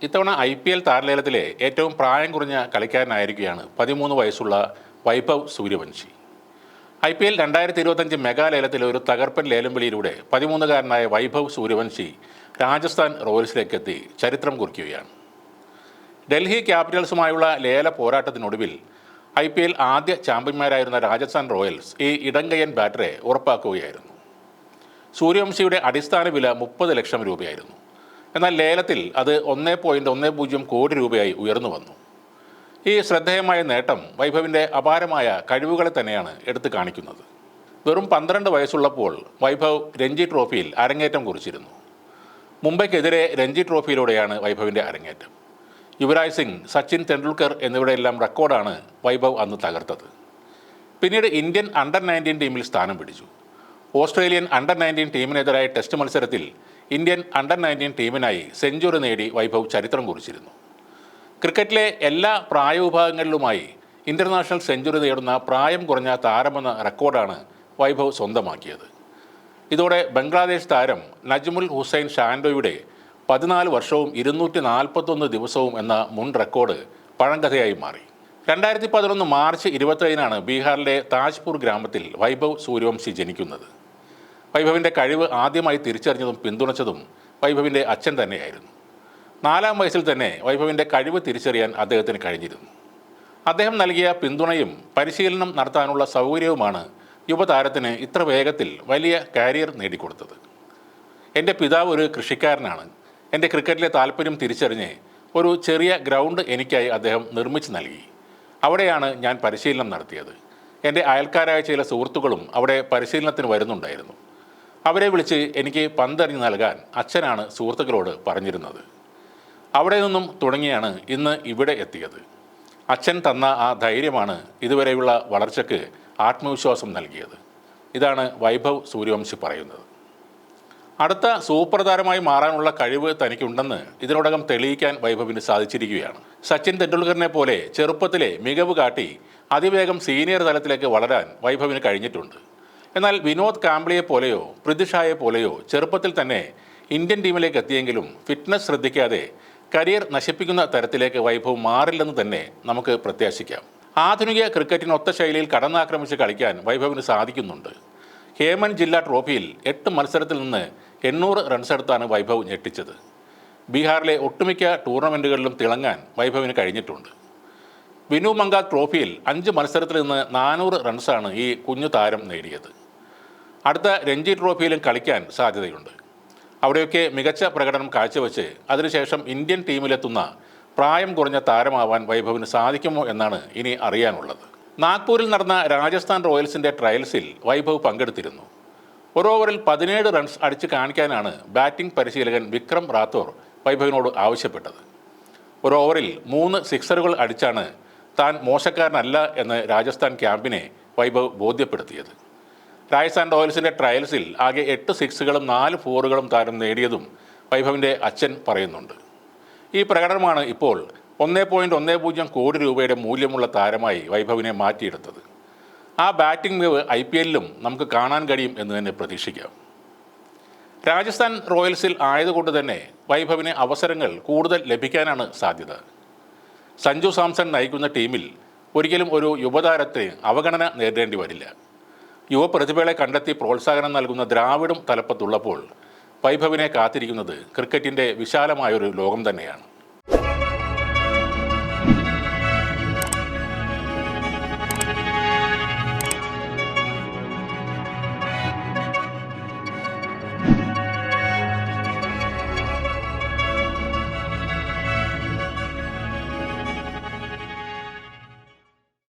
ഇത്തവണ IPL താരലേലത്തിലെ ഏറ്റവും പ്രായം കുറഞ്ഞ കളിക്കാരനായിരിക്കുകയാണ് 13 വയസ്സുള്ള വൈഭവ് സൂര്യവംശി. IPL 2025 മെഗാ ലേലത്തിലെ ഒരു തകർപ്പൻ ലേലം വിളിയിലൂടെ 13-കാരനായ വൈഭവ് സൂര്യവംശി രാജസ്ഥാൻ റോയൽസിലേക്ക് എത്തി ചരിത്രം കുറിക്കുകയാണ്. ഡൽഹി ക്യാപിറ്റൽസുമായുള്ള ലേല പോരാട്ടത്തിനൊടുവിൽ IPL ആദ്യ ചാമ്പ്യന്മാരായിരുന്ന രാജസ്ഥാൻ റോയൽസ് ഈ ഇടങ്കയ്യൻ ബാറ്ററെ ഉറപ്പാക്കുകയായിരുന്നു. സൂര്യവംശിയുടെ അടിസ്ഥാന വില 30 ലക്ഷം രൂപയായിരുന്നു. എന്നാൽ ലേലത്തിൽ അത് 1.10 കോടി രൂപയായി ഉയർന്നു വന്നു. ഈ ശ്രദ്ധേയമായ നേട്ടം വൈഭവിൻ്റെ അപാരമായ കഴിവുകളെ തന്നെയാണ് എടുത്തു കാണിക്കുന്നത്. വെറും 12 വയസ്സുള്ളപ്പോൾ വൈഭവ് രഞ്ജി ട്രോഫിയിൽ അരങ്ങേറ്റം കുറിച്ചിരുന്നു. മുംബൈക്കെതിരെ രഞ്ജി ട്രോഫിയിലൂടെയാണ് വൈഭവിൻ്റെ അരങ്ങേറ്റം. യുവരാജ് സിംഗ്, സച്ചിൻ തെണ്ടുൽക്കർ എന്നിവരുടെയെല്ലാം റെക്കോർഡാണ് വൈഭവ് അന്ന് തകർത്തത്. പിന്നീട് ഇന്ത്യൻ അണ്ടർ-19 ടീമിൽ സ്ഥാനം പിടിച്ചു. ഓസ്ട്രേലിയൻ അണ്ടർ-19 ടീമിനെതിരായ ടെസ്റ്റ് മത്സരത്തിൽ ഇന്ത്യൻ അണ്ടർ-19 ടീമിനായി സെഞ്ചുറി നേടി വൈഭവ് ചരിത്രം കുറിച്ചിരുന്നു. ക്രിക്കറ്റിലെ എല്ലാ പ്രായവിഭാഗങ്ങളിലുമായി ഇൻ്റർനാഷണൽ സെഞ്ചുറി നേടുന്ന പ്രായം കുറഞ്ഞ താരമെന്ന റെക്കോർഡാണ് വൈഭവ് സ്വന്തമാക്കിയത്. ഇതോടെ ബംഗ്ലാദേശ് താരം നജ്മുൽ ഹുസൈൻ ഷാൻഡോയുടെ 14 വർഷവും 241 ദിവസവും എന്ന മുൻ റെക്കോർഡ് പഴങ്കഥയായി മാറി. 2011 മാർച്ച് 27-നാണ് ബീഹാറിലെ താജ്പൂർ ഗ്രാമത്തിൽ വൈഭവ് സൂര്യവംശി ജനിക്കുന്നത്. വൈഭവിൻ്റെ കഴിവ് ആദ്യമായി തിരിച്ചറിഞ്ഞതും പിന്തുണച്ചതും വൈഭവിൻ്റെ അച്ഛൻ തന്നെയായിരുന്നു. 4-ാം വയസ്സിൽ തന്നെ വൈഭവിൻ്റെ കഴിവ് തിരിച്ചറിയാൻ അദ്ദേഹത്തിന് കഴിഞ്ഞിരുന്നു. അദ്ദേഹം നൽകിയ പിന്തുണയും പരിശീലനം നടത്താനുള്ള സൗകര്യവുമാണ് യുവതാരത്തിന് ഇത്ര വേഗത്തിൽ വലിയ കരിയർ നേടിക്കൊടുത്തത്. എൻ്റെ പിതാവ് ഒരു കൃഷിക്കാരനാണ്. എൻ്റെ ക്രിക്കറ്റിലെ താല്പര്യം തിരിച്ചറിഞ്ഞ് ഒരു ചെറിയ ഗ്രൗണ്ട് എനിക്കായി അദ്ദേഹം നിർമ്മിച്ചു നൽകി. അവിടെയാണ് ഞാൻ പരിശീലനം നടത്തിയത്. എൻ്റെ അയൽക്കാരായ ചില സുഹൃത്തുക്കളും അവിടെ പരിശീലനത്തിന് വരുന്നുണ്ടായിരുന്നു. അവരെ വിളിച്ച് എനിക്ക് പന്തെറിഞ്ഞ് നൽകാൻ അച്ഛനാണ് സുഹൃത്തുക്കളോട് പറഞ്ഞിരുന്നത്. അവിടെ നിന്നും തുടങ്ങിയാണ് ഇന്ന് ഇവിടെ എത്തിയത്. അച്ഛൻ തന്ന ആ ധൈര്യമാണ് ഇതുവരെയുള്ള വളർച്ചയ്ക്ക് ആത്മവിശ്വാസം നൽകിയത്. ഇതാണ് വൈഭവ് സൂര്യവംശി പറയുന്നത്. അടുത്ത സൂപ്പർ താരമായി മാറാനുള്ള കഴിവ് തനിക്കുണ്ടെന്ന് ഇതിനോടകം തെളിയിക്കാൻ വൈഭവിന് സാധിച്ചിരിക്കുകയാണ്. സച്ചിൻ തെണ്ടുൽക്കറിനെ പോലെ ചെറുപ്പത്തിലെ മികവ് കാട്ടി അതിവേഗം സീനിയർ തലത്തിലേക്ക് വളരാൻ വൈഭവിന് കഴിഞ്ഞിട്ടുണ്ട്. എന്നാൽ വിനോദ് കാംബ്ലിയെ പോലെയോ പൃഥ്വിഷായെ പോലെയോ ചെറുപ്പത്തിൽ തന്നെ ഇന്ത്യൻ ടീമിലേക്ക് എത്തിയെങ്കിലും ഫിറ്റ്നസ് ശ്രദ്ധിക്കാതെ കരിയർ നശിപ്പിക്കുന്ന തരത്തിലേക്ക് വൈഭവ് മാറില്ലെന്ന് തന്നെ നമുക്ക് പ്രത്യാശിക്കാം. ആധുനിക ക്രിക്കറ്റിനൊത്ത ശൈലിയിൽ കടന്നാക്രമിച്ച് കളിക്കാൻ വൈഭവിന് സാധിക്കുന്നുണ്ട്. ഹേമൻ ജില്ലാ ട്രോഫിയിൽ 8 മത്സരത്തിൽ നിന്ന് 800 റൺസ് എടുത്താണ് വൈഭവ് ഞെട്ടിച്ചത്. ബീഹാറിലെ ഒട്ടുമിക്ക ടൂർണമെൻറ്റുകളിലും തിളങ്ങാൻ വൈഭവിന് കഴിഞ്ഞിട്ടുണ്ട്. വിനു മങ്ക ട്രോഫിയിൽ 5 മത്സരത്തിൽ നിന്ന് 400 റൺസാണ് ഈ കുഞ്ഞു താരം നേടിയത്. അടുത്ത രഞ്ജി ട്രോഫിയിലും കളിക്കാൻ സാധ്യതയുണ്ട്. അവിടെയൊക്കെ മികച്ച പ്രകടനം കാഴ്ചവെച്ച് അതിനുശേഷം ഇന്ത്യൻ ടീമിലെത്തുന്ന പ്രായം കുറഞ്ഞ താരമാവാൻ വൈഭവിന് സാധിക്കുമോ എന്നാണ് ഇനി അറിയാനുള്ളത്. നാഗ്പൂരിൽ നടന്ന രാജസ്ഥാൻ റോയൽസിൻ്റെ ട്രയൽസിൽ വൈഭവ് പങ്കെടുത്തിരുന്നു. ഒരു ഓവറിൽ 17 റൺസ് അടിച്ച് കാണിക്കാനാണ് ബാറ്റിംഗ് പരിശീലകൻ വിക്രം റാത്തോർ വൈഭവിനോട് ആവശ്യപ്പെട്ടത്. ഒരു ഓവറിൽ 3 സിക്സറുകൾ അടിച്ചാണ് താൻ മോശക്കാരനല്ല എന്ന് രാജസ്ഥാൻ ക്യാമ്പിനെ വൈഭവ് ബോധ്യപ്പെടുത്തിയത്. രാജസ്ഥാൻ റോയൽസിൻ്റെ ട്രയൽസിൽ ആകെ 8 സിക്സുകളും 4 ഫോറുകളും താരം നേടിയതും വൈഭവിൻ്റെ അച്ഛൻ പറയുന്നുണ്ട്. ഈ പ്രകടനമാണ് ഇപ്പോൾ 1.10 കോടി രൂപയുടെ മൂല്യമുള്ള താരമായി വൈഭവിനെ മാറ്റിയെടുത്തത്. ആ ബാറ്റിംഗ് മികവ് IPL-ലും നമുക്ക് കാണാൻ കഴിയും എന്ന് തന്നെ പ്രതീക്ഷിക്കാം. രാജസ്ഥാൻ റോയൽസിൽ ആയതുകൊണ്ട് തന്നെ വൈഭവിന് അവസരങ്ങൾ കൂടുതൽ ലഭിക്കാനാണ് സാധ്യത. സഞ്ജു സാംസൺ നയിക്കുന്ന ടീമിൽ ഒരിക്കലും ഒരു യുവതാരത്തിന് അവഗണന നേരിടേണ്ടി വരില്ല. യുവപ്രതിഭകളെ കണ്ടെത്തി പ്രോത്സാഹനം നൽകുന്ന ദ്രാവിഡും തലപ്പത്തുള്ളപ്പോൾ വൈഭവിനെ കാത്തിരിക്കുന്നത് ക്രിക്കറ്റിൻ്റെ വിശാലമായൊരു ലോകം തന്നെയാണ്.